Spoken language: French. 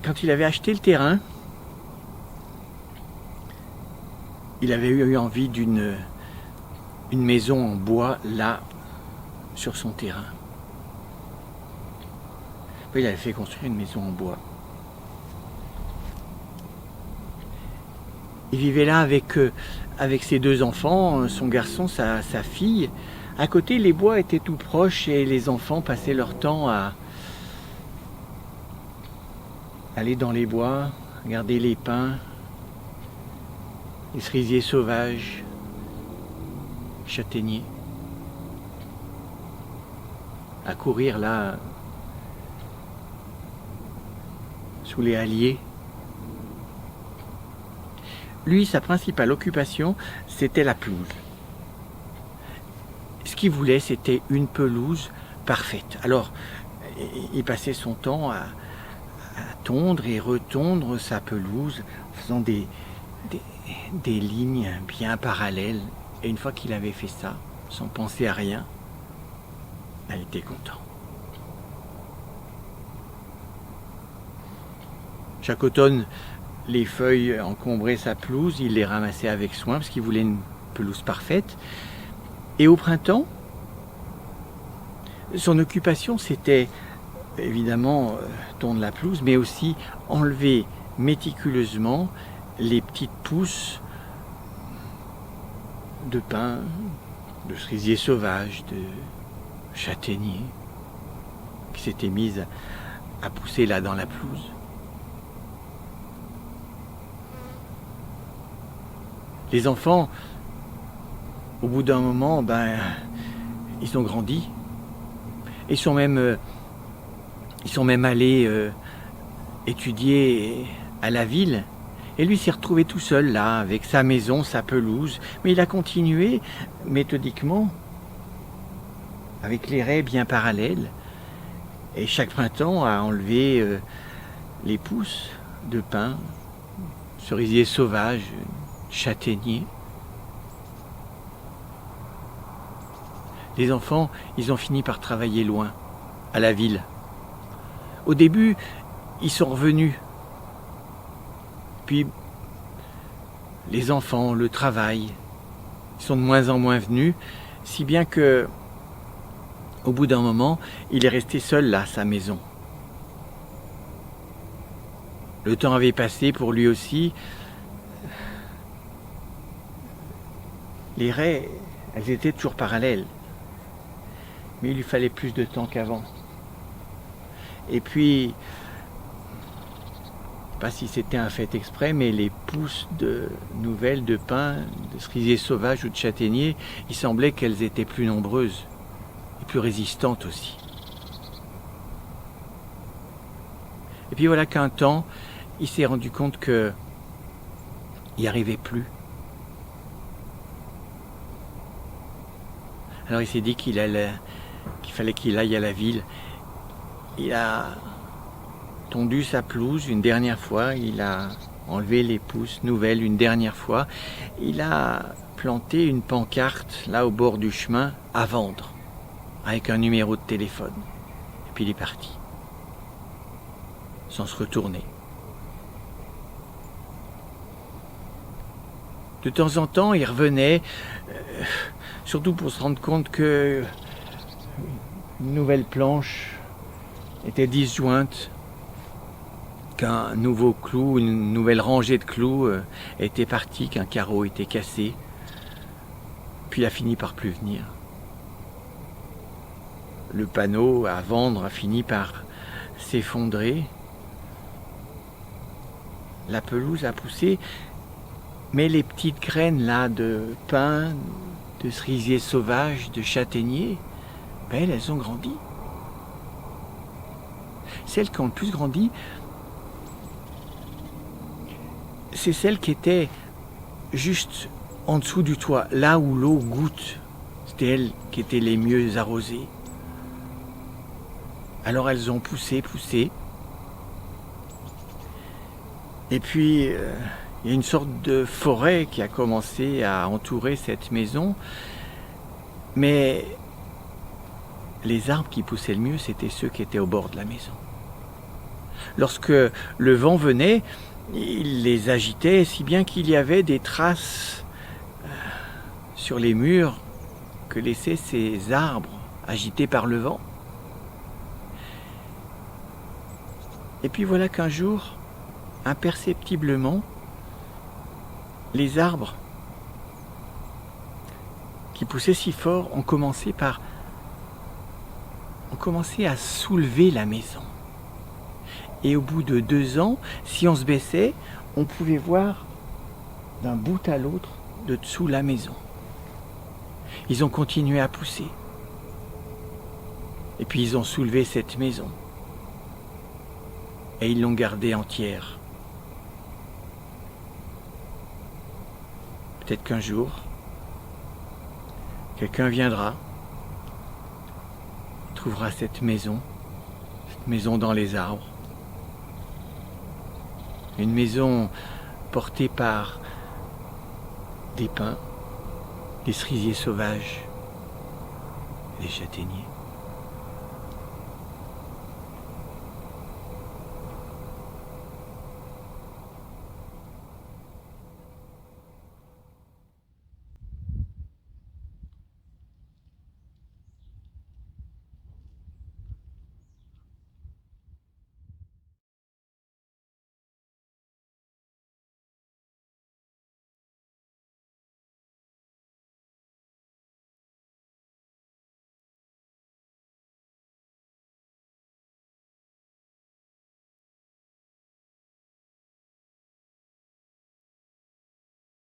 quand il avait acheté le terrain, il avait eu envie d'une maison en bois là, sur son terrain. Il avait fait construire une maison en bois. Il vivait là avec ses 2 enfants, son garçon, sa fille. À côté, les bois étaient tout proches et les enfants passaient leur temps à aller dans les bois, regarder les pins, les cerisiers sauvages, les châtaigniers, à courir là sous les halliers. Lui, sa principale occupation, c'était la pelouse. Ce qu'il voulait, c'était une pelouse parfaite. Alors, il passait son temps à tondre et retondre sa pelouse, en faisant des lignes bien parallèles. Et une fois qu'il avait fait ça, sans penser à rien, il était content. Chaque automne, les feuilles encombraient sa pelouse, il les ramassait avec soin parce qu'il voulait une pelouse parfaite. Et au printemps, son occupation, c'était évidemment tondre la pelouse, mais aussi enlever méticuleusement les petites pousses de pins, de cerisiers sauvages, de châtaigniers qui s'étaient mises à pousser là dans la pelouse. Les enfants, au bout d'un moment, ils ont grandi. Ils sont même allés étudier à la ville. Et lui s'est retrouvé tout seul là, avec sa maison, sa pelouse. Mais il a continué méthodiquement, avec les raies bien parallèles. Et chaque printemps à enlever les pousses de pins, cerisiers sauvages, châtaigniers. Les enfants, ils ont fini par travailler loin, à la ville. Au début, ils sont revenus. Puis, les enfants, le travail, ils sont de moins en moins venus, si bien que, au bout d'un moment, il est resté seul là, à sa maison. Le temps avait passé pour lui aussi. Les raies, elles étaient toujours parallèles. Mais il lui fallait plus de temps qu'avant. Et puis, je ne sais pas si c'était un fait exprès, mais les pousses nouvelles de pins, de cerisiers sauvages ou de châtaigniers, il semblait qu'elles étaient plus nombreuses et plus résistantes aussi. Et puis voilà qu'un temps, il s'est rendu compte qu'il n'y arrivait plus. Alors il s'est dit qu'il fallait qu'il aille à la ville. Il a tondu sa pelouse une dernière fois, il a enlevé les pousses nouvelles une dernière fois. Il a planté une pancarte là au bord du chemin à vendre, avec un numéro de téléphone. Et puis il est parti, sans se retourner. De temps en temps, il revenait, surtout pour se rendre compte que une nouvelle planche était disjointe, qu'un nouveau clou, une nouvelle rangée de clous était partie, qu'un carreau était cassé. Puis il a fini par plus venir. Le panneau à vendre a fini par s'effondrer. La pelouse a poussé, mais les petites graines là de pin, de cerisier sauvage, de châtaignier, elles ont grandi. Celles qui ont le plus grandi, c'est celles qui étaient juste en dessous du toit, là où l'eau goutte. C'était elles qui étaient les mieux arrosées. Alors elles ont poussé. Et puis, il y a une sorte de forêt qui a commencé à entourer cette maison. Mais les arbres qui poussaient le mieux, c'était ceux qui étaient au bord de la maison. Lorsque le vent venait, il les agitait si bien qu'il y avait des traces sur les murs que laissaient ces arbres agités par le vent. Et puis voilà qu'un jour, imperceptiblement, les arbres qui poussaient si fort ont commencé à soulever la maison. Et au bout de 2 ans, si on se baissait, on pouvait voir d'un bout à l'autre de dessous la maison. Ils ont continué à pousser. Et puis ils ont soulevé cette maison. Et ils l'ont gardée entière. Peut-être qu'un jour, quelqu'un viendra, trouvera cette maison dans les arbres. Une maison portée par des pins, des cerisiers sauvages, des châtaigniers.